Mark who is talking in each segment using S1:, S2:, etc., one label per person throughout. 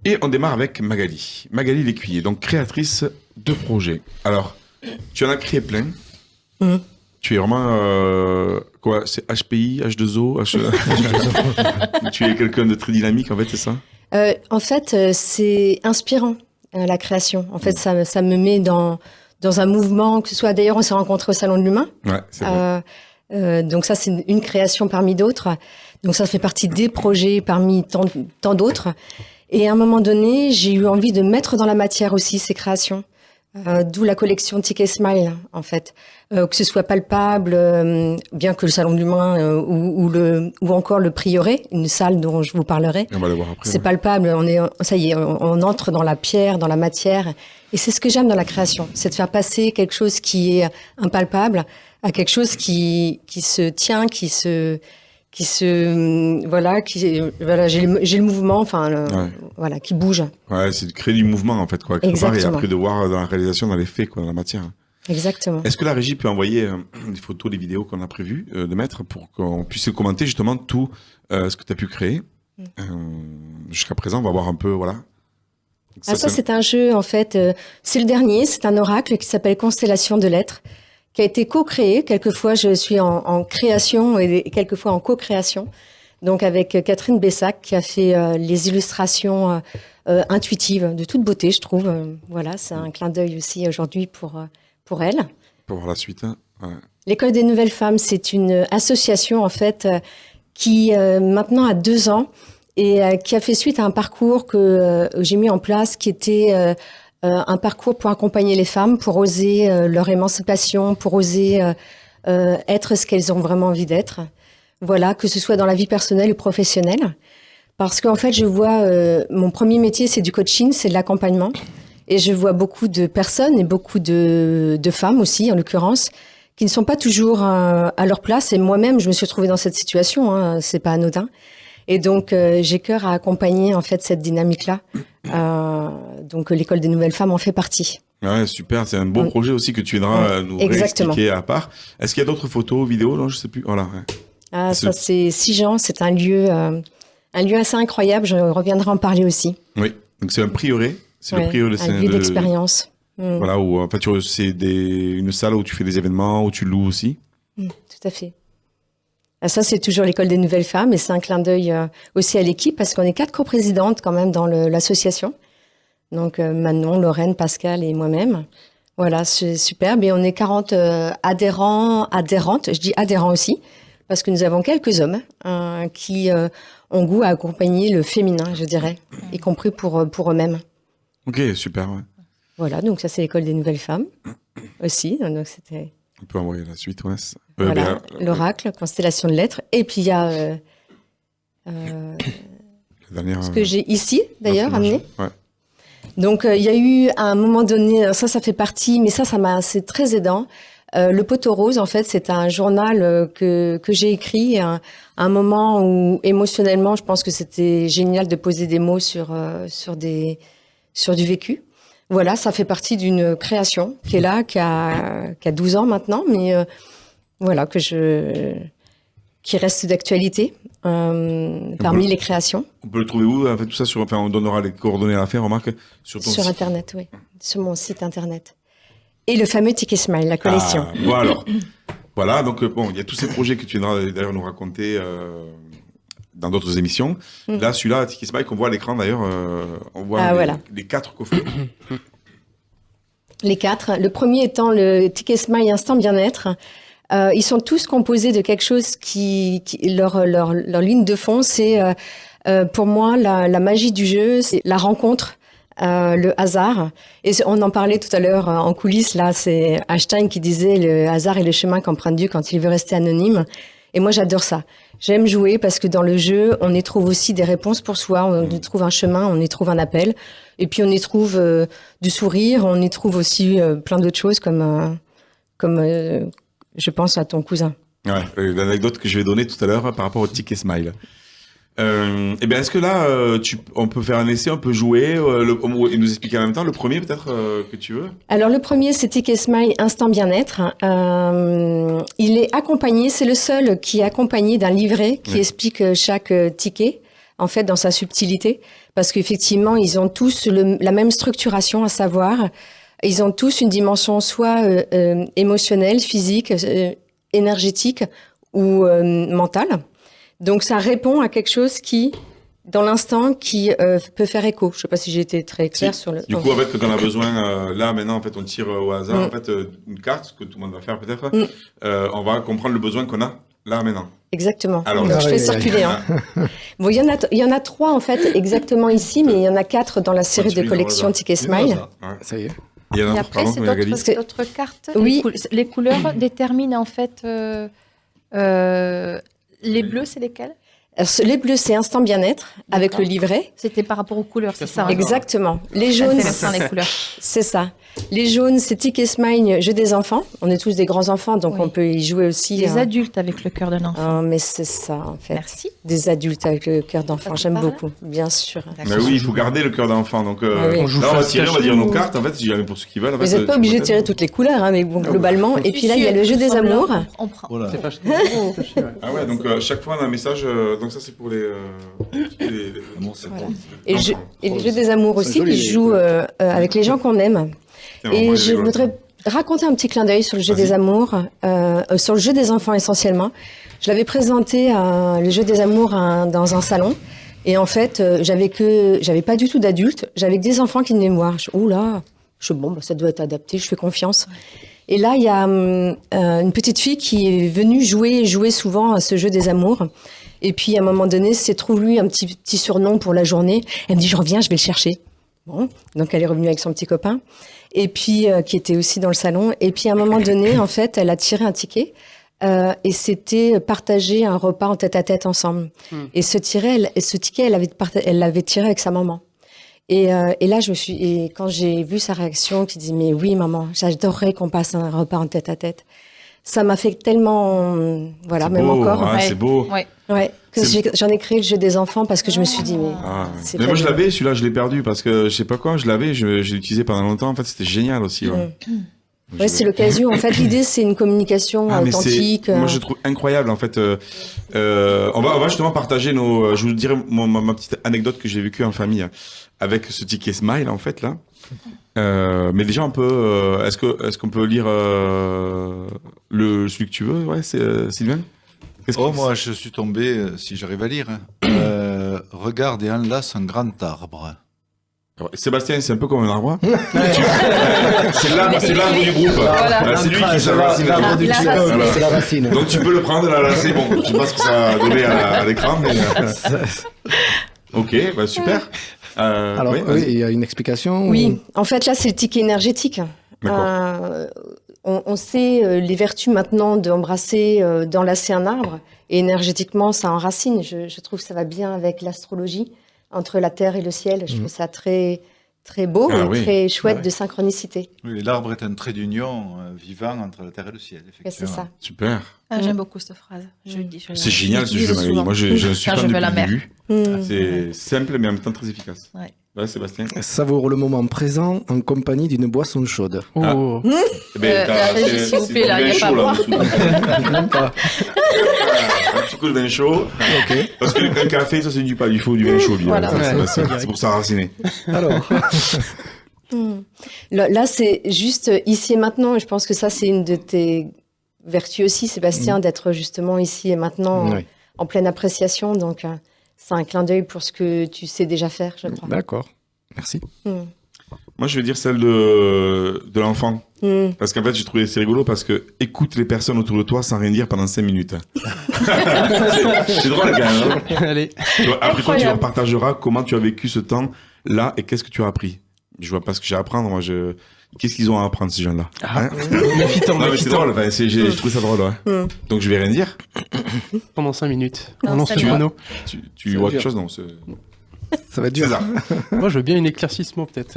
S1: Et on démarre avec Magali. Magali Lécuyer, donc créatrice de projets. Alors, tu en as créé plein.
S2: Mhm.
S1: Tu es vraiment, quoi, c'est HPI, H2O, Tu es quelqu'un de très dynamique, en fait, c'est ça?
S2: En fait, c'est inspirant, la création. En fait, ça me met dans un mouvement, que ce soit... D'ailleurs, on s'est rencontrés au Salon de l'Humain.
S1: Ouais, c'est vrai.
S2: Donc ça, c'est une création parmi d'autres. Donc ça fait partie des projets parmi tant d'autres. Et à un moment donné, j'ai eu envie de mettre dans la matière aussi ces créations. D'où la collection Ticket Smile, en fait. Que ce soit palpable, bien que le Salon de l'Humain ou encore le Prieuré, une salle dont je vous parlerai.
S1: On va le voir après.
S2: C'est palpable, ça y est, on entre dans la pierre, dans la matière. Et c'est ce que j'aime dans la création, c'est de faire passer quelque chose qui est impalpable à quelque chose qui se tient, voilà, j'ai le mouvement, voilà, qui bouge.
S1: Ouais, c'est de créer du mouvement, en fait, quoi. Quelque part, et
S2: Exactement.
S1: après de voir dans la réalisation, dans les faits, quoi, dans la matière.
S2: Exactement.
S1: Est-ce que la régie peut envoyer des photos, des vidéos qu'on a prévu de mettre pour qu'on puisse commenter justement tout ce que tu as pu créer jusqu'à présent? On va voir un peu, voilà.
S2: Ça, c'est un jeu, en fait, c'est le dernier, c'est un oracle qui s'appelle Constellation de lettres, qui a été co-créé. Quelquefois, je suis en création et quelquefois en co-création. Donc, avec Catherine Bessac, qui a fait les illustrations intuitives, de toute beauté, je trouve. Voilà, c'est un clin d'œil aussi aujourd'hui pour elle.
S1: Pour voir la suite, hein. Ouais.
S2: L'École des Nouvelles Femmes, c'est une association, en fait, qui maintenant a 2 ans et qui a fait suite à un parcours que j'ai mis en place, qui était un parcours pour accompagner les femmes, pour oser leur émancipation, pour oser être ce qu'elles ont vraiment envie d'être. Voilà, que ce soit dans la vie personnelle ou professionnelle. Parce qu'en fait, je vois, mon premier métier, c'est du coaching, c'est de l'accompagnement. Et je vois beaucoup de personnes et beaucoup de femmes aussi, en l'occurrence, qui ne sont pas toujours à leur place. Et moi-même, je me suis retrouvée dans cette situation, hein, c'est pas anodin. Et donc, j'ai cœur à accompagner en fait cette dynamique-là. Donc, l'École des Nouvelles Femmes en fait partie.
S1: Ouais, super. C'est un beau projet aussi que tu viendras nous réexpliquer à part. Est-ce qu'il y a d'autres photos, vidéos? Non, je sais plus. Voilà. Ouais.
S2: Ah, ça, c'est Sigean. C'est un lieu assez incroyable. Je reviendrai en parler aussi.
S1: Oui. Donc, c'est un prieuré. C'est le prieuré.
S2: Un lieu d'expérience.
S1: Voilà, où en fait, c'est une salle où tu fais des événements, où tu loues aussi.
S2: Tout à fait. Ça, c'est toujours l'École des Nouvelles Femmes et c'est un clin d'œil aussi à l'équipe parce qu'on est 4 coprésidentes quand même dans l'association. Donc, Manon, Lorraine, Pascal et moi-même. Voilà, c'est superbe. Et on est 40 adhérentes. Je dis adhérents aussi parce que nous avons quelques hommes qui ont goût à accompagner le féminin, je dirais, y compris pour eux-mêmes.
S1: Ok, super, ouais.
S2: Voilà, donc ça, c'est l'École des Nouvelles Femmes aussi. Donc, c'était...
S1: On peut envoyer la suite, ouais.
S2: Voilà, l'oracle, constellation de lettres. Et puis, il y a ce que j'ai ici, d'ailleurs, amené.
S1: Ouais.
S2: Donc, il y a eu, à un moment donné, ça fait partie, mais c'est très aidant. Le Poteau Rose, en fait, c'est un journal que j'ai écrit à un moment où, émotionnellement, je pense que c'était génial de poser des mots sur du vécu. Voilà, ça fait partie d'une création qui est là, qui a 12 ans maintenant, mais voilà, qui reste d'actualité parmi les créations.
S1: On peut le trouver où, en fait, tout ça on donnera les coordonnées à la fin, remarque, sur
S2: Internet, oui, sur mon site Internet. Et le fameux Ticket Smile, la collection.
S1: Bon alors, voilà, donc bon, il y a tous ces projets que tu viendras d'ailleurs nous raconter dans d'autres émissions. Là, celui-là, Ticket Smile, qu'on voit à l'écran d'ailleurs, on voit les 4 coffrets. Les 4. Le premier étant le Ticket Smile Instant Bien-être. Ils sont tous composés de quelque chose leur ligne de fond, c'est pour moi la magie du jeu, c'est la rencontre, le hasard. Et on en parlait tout à l'heure en coulisses, là, c'est Einstein qui disait le hasard est le chemin qu'emprunte Dieu quand il veut rester anonyme. Et moi, j'adore ça. J'aime jouer parce que dans le jeu, on y trouve aussi des réponses pour soi, on y trouve un chemin, on y trouve un appel. Et puis, on y trouve du sourire, on y trouve aussi plein d'autres choses comme je pense à ton cousin. Ouais, l'anecdote que je vais donner tout à l'heure par rapport au Ticket Smile. Eh bien, est-ce que là, on peut faire un essai, on peut jouer et nous expliquer en même temps le premier peut-être que tu veux?
S2: Alors le premier, c'est Ticket Smile Instant Bien-être. Il est accompagné, c'est le seul qui est accompagné d'un livret qui explique chaque ticket
S1: en fait, dans sa subtilité, parce qu'effectivement, ils ont tous la même structuration, à savoir, ils ont tous une dimension soit émotionnelle, physique, énergétique ou mentale. Donc, ça répond à quelque chose qui, dans l'instant, qui peut faire écho. Je ne sais pas si j'ai été très claire sur le...
S3: Du coup, en fait, quand on a besoin, là, maintenant, en fait, on tire au hasard, en fait, une carte, ce que tout le monde va faire peut-être, on va comprendre le besoin qu'on a, là, maintenant.
S1: Exactement.
S3: Alors,
S1: donc, je fais circuler. Bon, il y en a 3, en fait, exactement ici, mais il y en a 4 dans la série de collections Ticket Smile.
S4: Ça y est.
S3: Il y en a
S5: Et
S3: un
S5: après,
S3: pardon,
S5: c'est d'autres cartes.
S1: Oui.
S5: Les couleurs déterminent en fait. Les bleus, c'est lesquels?
S1: Alors, les bleus, c'est Instant Bien-être, avec le livret.
S5: C'était par rapport aux couleurs, c'est ça?
S1: Exactement. Les jaunes,
S5: Intéressant, les couleurs.
S1: c'est ça. Les jaunes, c'est Ticket Smile, jeu des enfants. On est tous des grands enfants, donc on peut y jouer aussi.
S5: Des adultes avec le cœur d'un enfant.
S1: Mais c'est ça, en fait.
S5: Merci.
S1: Des adultes avec le cœur d'enfant, j'aime
S5: parle
S1: beaucoup, bien sûr.
S3: Mais oui, il faut garder le cœur d'enfant. Donc,
S1: oui.
S3: on va tirer, on va dire nos cartes, en fait, si jamais pour ceux qui veulent. En fait,
S1: Vous n'êtes pas obligé de tirer toutes les couleurs, mais bon, globalement. Et puis là, il y a le jeu des amours.
S5: On prend.
S4: Voilà.
S3: Ah ouais, donc chaque fois, on a un message. Donc ça, c'est pour les...
S1: Et le jeu des amours aussi,
S4: joli,
S1: qui joue avec les gens qu'on aime. Et je
S3: rigolo.
S1: voudrais raconter un petit clin d'œil sur le jeu
S3: Vas-y.
S1: des amours, sur le jeu des enfants essentiellement. Je l'avais présenté, le jeu des amours, dans un salon. Et en fait, j'avais pas du tout d'adultes, j'avais que des enfants qui venaient me voir. Bon, bah, ça doit être adapté, je fais confiance. Et là, il y a une petite fille qui est venue jouer souvent à ce jeu des amours. Et puis, à un moment donné, c'est trouve-lui un petit surnom pour la journée. Elle me dit, je reviens, je vais le chercher. Bon, donc elle est revenue avec son petit copain, et puis qui était aussi dans le salon. Et puis, à un moment donné, en fait, elle a tiré un ticket. Et c'était partager un repas en tête-à-tête ensemble. Et ce ticket, elle l'avait tiré avec sa maman. Et là, et quand j'ai vu sa réaction, qui dit, mais oui, maman, j'adorerais qu'on passe un repas en tête-à-tête. Ça m'a fait tellement, voilà,
S3: C'est
S1: même
S3: beau,
S1: encore.
S3: hein, c'est beau.
S5: Ouais.
S1: Ouais, que j'en ai créé le jeu des enfants parce que je me suis dit, mais
S3: Ah,
S1: c'est
S3: mais moi, je
S1: fabuleux.
S3: l'avais, celui-là, je l'ai perdu parce que je sais pas quoi, je l'avais, je l'ai utilisé pendant longtemps. En fait, c'était génial aussi. Ouais.
S1: Ouais, c'est l'occasion. En fait, l'idée, c'est une communication
S3: Ah, mais
S1: authentique.
S3: moi, je trouve incroyable, en fait. On va justement partager nos... Je vous dirai ma petite anecdote que j'ai vécue en famille avec ce ticket Smile, en fait, là. Mais déjà, on peut... Est-ce qu'on peut lire celui que tu veux, ouais, c'est Sylvain?
S4: Moi, je suis tombé, si j'arrive à lire. Regarde et enlace un grand arbre.
S3: Alors, Sébastien, c'est un peu comme un arbre. C'est l'arbre du groupe.
S5: Voilà.
S3: C'est lui qui s'enracine.
S4: L'arbre du
S5: La
S4: ciel,
S5: racine.
S4: c'est la racine.
S3: Donc tu peux le prendre là, c'est bon. Je sais pas ce que ça a donné à l'écran, mais ok, bah super.
S4: Alors,
S3: oui,
S4: oui,
S3: vas-y.
S4: il y a une explication.
S1: Oui, en fait, là, c'est le ticket énergétique.
S3: D'accord.
S1: On sait les vertus maintenant d'embrasser, d'enlacer un arbre. Et énergétiquement, ça enracine. Je trouve que ça va bien avec l'astrologie, entre la terre et le ciel. Je trouve ça très, très beau
S3: Ah
S1: et
S3: oui.
S1: très chouette
S4: Ah ouais.
S1: de synchronicité.
S4: Oui, l'arbre est un trait d'union vivant entre la terre et le ciel,
S1: Ouais,
S4: effectivement.
S1: c'est ça.
S3: Super.
S5: Ah, j'aime beaucoup cette phrase. Je le dis.
S3: C'est génial ce jeu, Magali.
S5: souvent.
S3: Moi, je suis
S5: Quand
S3: fan
S5: je vais à la
S3: depuis le
S5: mer.
S3: début. C'est simple, mais en même temps très efficace.
S5: Ouais.
S3: Ouais, Sébastien.
S4: Savoure le moment présent en compagnie d'une boisson chaude.
S6: Oh.
S3: Eh ben,
S5: s'il vous plaît, là, il y a pas à boire.
S4: Même pas.
S3: Un petit coup de vin chaud.
S4: Ok.
S3: Parce qu'un café, ça, c'est du pas. Il faut du vin chaud, lui.
S5: Voilà.
S3: C'est pour s'enraciner.
S4: Alors,
S1: Là, c'est juste ici et maintenant. Et je pense que ça, c'est une de tes vertus aussi, Sébastien, d'être justement ici et maintenant
S4: oui.
S1: en pleine appréciation. Donc, c'est un clin d'œil pour ce que tu sais déjà faire, je crois.
S4: D'accord. Merci.
S3: Moi, je vais dire celle de l'enfant.
S1: Mm.
S3: Parce qu'en fait, j'ai trouvé c'est rigolo parce que écoute les personnes autour de toi sans rien dire pendant 5 minutes. C'est drôle, quand même. Hein.
S6: Allez.
S3: Après quoi, tu leur
S5: Incroyable.
S3: partageras comment tu as vécu ce temps-là et qu'est-ce que tu as appris. Je vois pas ce que j'ai à apprendre. Moi, qu'est-ce qu'ils ont à apprendre, ces gens-là? Hein
S6: Méfitant,
S3: Non, mais c'est
S6: méfitant.
S3: drôle. Enfin, j'ai trouvé ça drôle, ouais. Donc, je vais rien dire.
S6: Pendant 5 minutes.
S5: Non,
S6: On lance
S5: ça
S6: le
S5: va.
S6: chrono.
S3: Tu vois quelque chose? Non, c'est
S4: Ça va être dur.
S3: ça.
S6: Moi, je veux bien une éclaircissement, peut-être.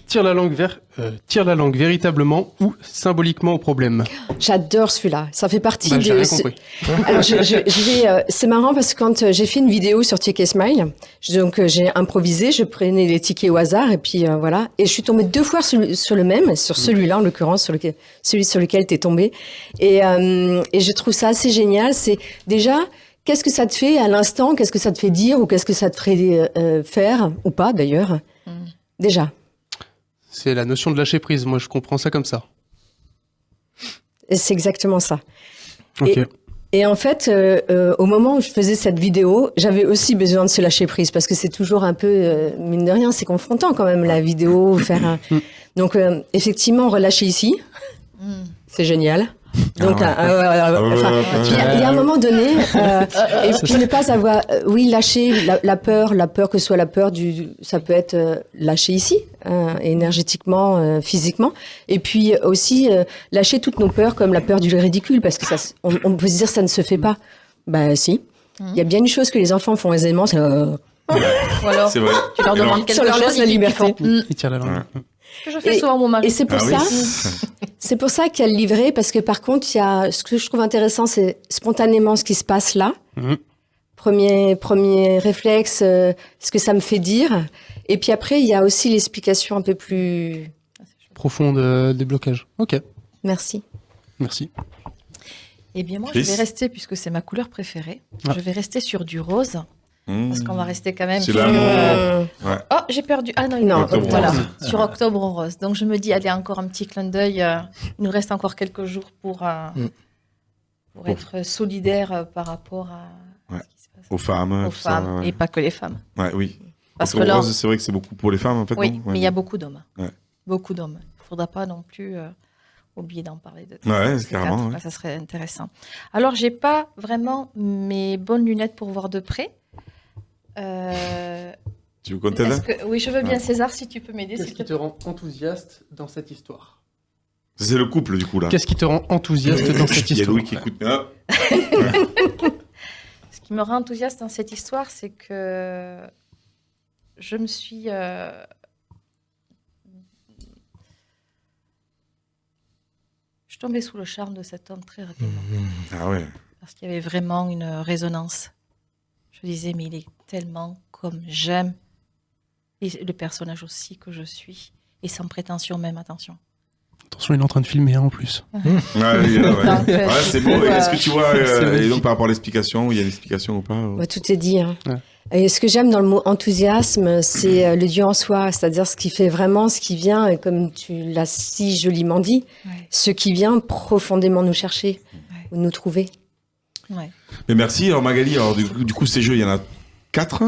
S6: Tire la langue véritablement ou symboliquement au problème.
S1: J'adore celui-là. Ça fait partie
S6: Bah, j'ai
S1: de.
S6: rien compris.
S1: Alors, je vais. C'est marrant parce que quand j'ai fait une vidéo sur Ticket Smile, donc j'ai improvisé, je prenais les tickets au hasard et puis voilà. Et je suis tombée 2 fois sur le même, sur celui-là en l'occurrence, celui sur lequel t'es tombée. Et je trouve ça assez génial. C'est déjà qu'est-ce que ça te fait à l'instant? Qu'est-ce que ça te fait dire? Ou qu'est-ce que ça te ferait faire? Ou pas, d'ailleurs. Déjà.
S6: C'est la notion de lâcher prise. Moi, je comprends ça comme ça.
S1: Et c'est exactement ça.
S6: Ok.
S1: Et en fait, au moment où je faisais cette vidéo, j'avais aussi besoin de se lâcher prise parce que c'est toujours un peu, mine de rien, c'est confrontant quand même la vidéo, faire un... Donc, effectivement, relâcher ici, c'est génial. Donc, il y a un moment donné, et puis ne pas avoir, lâcher la peur que ce soit la peur ça peut être lâcher ici, énergétiquement, physiquement, et puis aussi lâcher toutes nos peurs comme la peur du ridicule, parce que on peut se dire ça ne se fait pas. Bah si, il y a bien une chose que les enfants font aisément, c'est
S5: Ou alors,
S3: C'est vrai.
S5: tu leur demandes quelque
S1: Ça leur
S5: chose,
S1: laisse la
S5: ils
S1: liberté.
S5: font,
S6: Il tire la langue.
S5: que je fais souvent à mon mari.
S1: Et c'est pour ça. C'est pour ça qu'il y a le livret, parce que par contre, ce que je trouve intéressant, c'est spontanément ce qui se passe là. Premier réflexe, ce que ça me fait dire. Et puis après, il y a aussi l'explication un peu plus...
S6: Profond des blocages. Ok,
S1: Merci.
S6: merci.
S5: Eh bien, moi,
S3: Chris
S5: je vais rester, puisque c'est ma couleur préférée, je vais rester sur du rose, parce qu'on va rester quand même
S3: C'est
S5: sur...
S3: l'amour.
S5: Oh, j'ai perdu. Ah non,
S1: Non,
S3: Octobre
S5: voilà,
S3: rose.
S5: sur Octobre rose. Donc, je me dis, allez, encore un petit clin d'œil. Il nous reste encore quelques jours pour être solidaire par rapport à
S3: Ouais.
S5: ce qui se passe
S3: Aux femmes.
S5: aux
S3: tout ça,
S5: femmes,
S3: ouais.
S5: et pas que les femmes.
S3: Ouais, oui.
S5: Parce
S3: Octobre
S5: que là,
S3: rose, c'est vrai que c'est beaucoup pour les femmes, en fait.
S5: oui,
S3: non Ouais.
S5: mais il y a beaucoup d'hommes.
S3: Ouais.
S5: Beaucoup d'hommes. Il ne faudra pas non plus oublier d'en parler de
S3: Ouais,
S5: ces
S3: carrément,
S5: quatre.
S3: ouais.
S5: Là, ça serait intéressant. Alors, j'ai pas vraiment mes bonnes lunettes pour voir de près.
S3: Tu veux qu'on t'aide
S5: Oui, je veux bien, César, si tu peux m'aider.
S6: Qu'est-ce
S5: s'il
S6: qui
S5: te
S6: te rend enthousiaste dans cette histoire?
S3: C'est le couple, du coup, là.
S6: Qu'est-ce qui te rend enthousiaste dans cette
S3: Il y a
S6: histoire?
S3: Louis qui écoute. Ah.
S5: Ce qui me rend enthousiaste dans cette histoire, c'est que je me suis... Je suis tombée sous le charme de cet homme très rapidement.
S3: Ah ouais.
S5: Parce qu'il y avait vraiment une résonance. Je disais, mais il est tellement comme j'aime. Et le personnage aussi que je suis. Et sans prétention même, attention.
S6: Attention, il est en train de filmer hein, en plus.
S3: Ouais,
S5: Donc,
S3: ouais, c'est beau. Et est-ce que tu vois,
S6: C'est
S3: et
S6: magnifique.
S3: donc par rapport à l'explication, il y a une explication ou pas
S1: Ouais, tout est dit. Hein.
S6: Ouais.
S1: Et ce que j'aime dans le mot enthousiasme, c'est le Dieu en soi, c'est-à-dire ce qui fait vraiment, ce qui vient, et comme tu l'as si joliment dit, ce qui vient profondément nous chercher, ou nous trouver.
S5: Ouais.
S3: Mais merci. Alors Magali, alors, du coup, ces jeux, il y en a 4.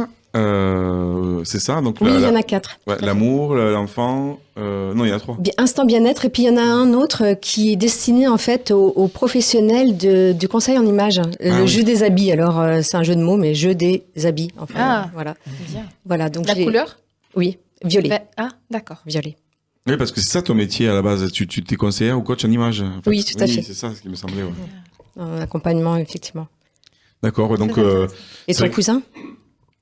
S3: C'est ça. Donc
S1: Oui, il y en a 4.
S3: ouais, l'amour, l'enfant. Non, il y en a 3.
S1: Instant bien-être, et puis il y en a un autre qui est destiné en fait aux professionnels du conseil en images, le
S3: oui.
S1: jeu des habits. Alors c'est un jeu de mots, mais jeu des habits. Enfin,
S5: Ah.
S1: voilà.
S5: Bien.
S1: Voilà. Donc
S5: La couleur
S1: Oui, violet.
S5: Ben, ah, d'accord.
S1: Violet.
S3: Oui, parce que c'est ça ton métier à la base. Tu t'es conseillère ou coach en image en fait.
S1: Oui, tout à fait.
S3: C'est ça ce qui me semblait. Ouais.
S1: Un accompagnement, effectivement.
S3: D'accord. Ouais, donc
S1: Et
S3: C'est
S1: ton
S3: vrai que-
S1: cousin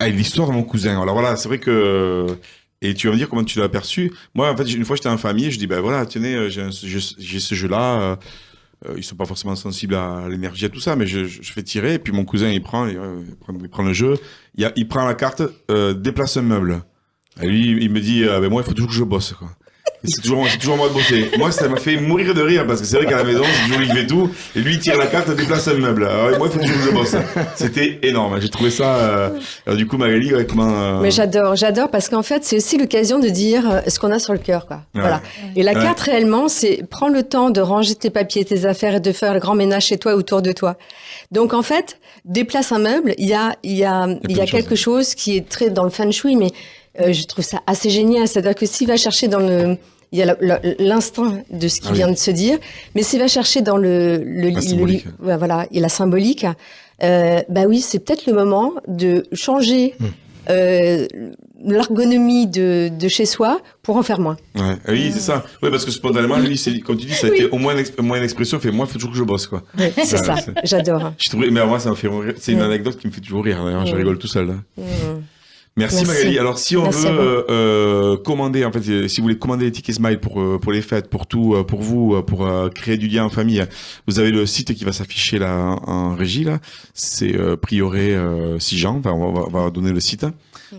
S3: l'histoire de mon cousin. Alors voilà, c'est vrai que. Et tu vas me dire comment tu l'as perçu. Moi, en fait, une fois, j'étais en famille, je dis, ben voilà, tenez, j'ai ce jeu-là. Ils sont pas forcément sensibles à l'énergie, à tout ça, mais je fais tirer, et puis mon cousin, il prend le jeu. Il prend la carte, déplace un meuble. Et lui, il me dit, ben moi, il faut toujours que je bosse, quoi. Et c'est toujours moi de bosser. Moi, ça m'a fait mourir de rire, parce que c'est vrai qu'à la maison, c'est toujours lui qui fait tout, et lui, il tire la carte, déplace un meuble. Alors, moi, il faut toujours que je bosse. C'était énorme. J'ai trouvé ça, alors du coup, Magali, ouais, comment,
S1: Mais j'adore parce qu'en fait, c'est aussi l'occasion de dire ce qu'on a sur le cœur, quoi.
S3: Ouais.
S1: Voilà. Et la
S3: Ouais.
S1: carte, réellement, c'est prends le temps de ranger tes papiers, tes affaires et de faire le grand ménage chez toi, autour de toi. Donc, en fait, déplace un meuble, il y a quelque chose qui est très dans le feng shui, mais je trouve ça assez génial. C'est-à-dire que s'il va chercher dans il y a l'instinct de ce qu'il vient de se dire, mais s'il va chercher dans
S3: La symbolique.
S1: voilà, et la symbolique, bah oui, c'est peut-être le moment de changer l'ergonomie de chez soi pour en faire moins.
S3: Ouais. Ah oui, c'est ça. Oui, parce que spontanément, lui, comme tu dis, ça a été au moins une expression, fait moi, il faut toujours que je bosse, quoi.
S1: Ouais, c'est ça, j'adore.
S3: Je trouvais, mais moi, ça me fait rire. C'est une anecdote qui me fait toujours rire, d'ailleurs, je rigole tout seul. Là. Merci Magali. Alors, si on
S1: Merci
S3: veut commander, en fait, si vous voulez commander les tickets Smile pour les fêtes, pour tout, pour vous, pour créer du lien en famille, vous avez le site qui va s'afficher là en régie. Là, c'est Prieuré Sijan. Enfin, on va donner le site.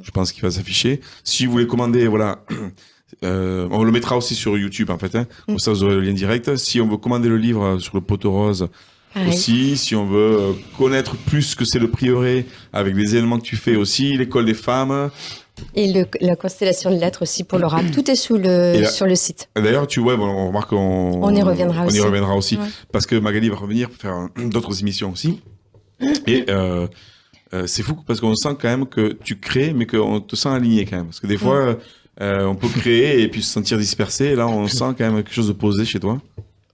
S3: Je pense qu'il va s'afficher. Si vous voulez commander, voilà. On le mettra aussi sur YouTube en fait. Comme ça, vous aurez le lien direct. Si on veut commander le livre sur le poteau rose,
S1: Pareil.
S3: aussi, si on veut connaître plus ce que c'est le prieuré, avec les événements que tu fais aussi, l'école des femmes.
S1: Et la constellation de lettres aussi pour l'oracle. Tout est sur le site.
S3: D'ailleurs, tu vois, bon, on remarque
S1: On y reviendra aussi.
S3: On y reviendra aussi,
S1: Ouais.
S3: parce que Magali va revenir pour faire d'autres émissions aussi. Et c'est fou parce qu'on sent quand même que tu crées, mais qu'on te sent aligné quand même. Parce que des fois, on peut créer et puis se sentir dispersé. Et là, on sent quand même quelque chose de posé chez toi.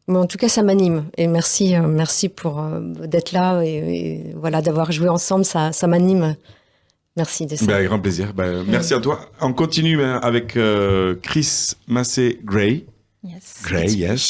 S1: Mais en tout cas, ça m'anime. Et merci pour d'être là et voilà, d'avoir joué ensemble. Ça m'anime. Merci de ça.
S3: Avec grand plaisir. Merci à toi. On continue avec Chris Massé-Gray.
S5: Yes.
S3: Gray, yes.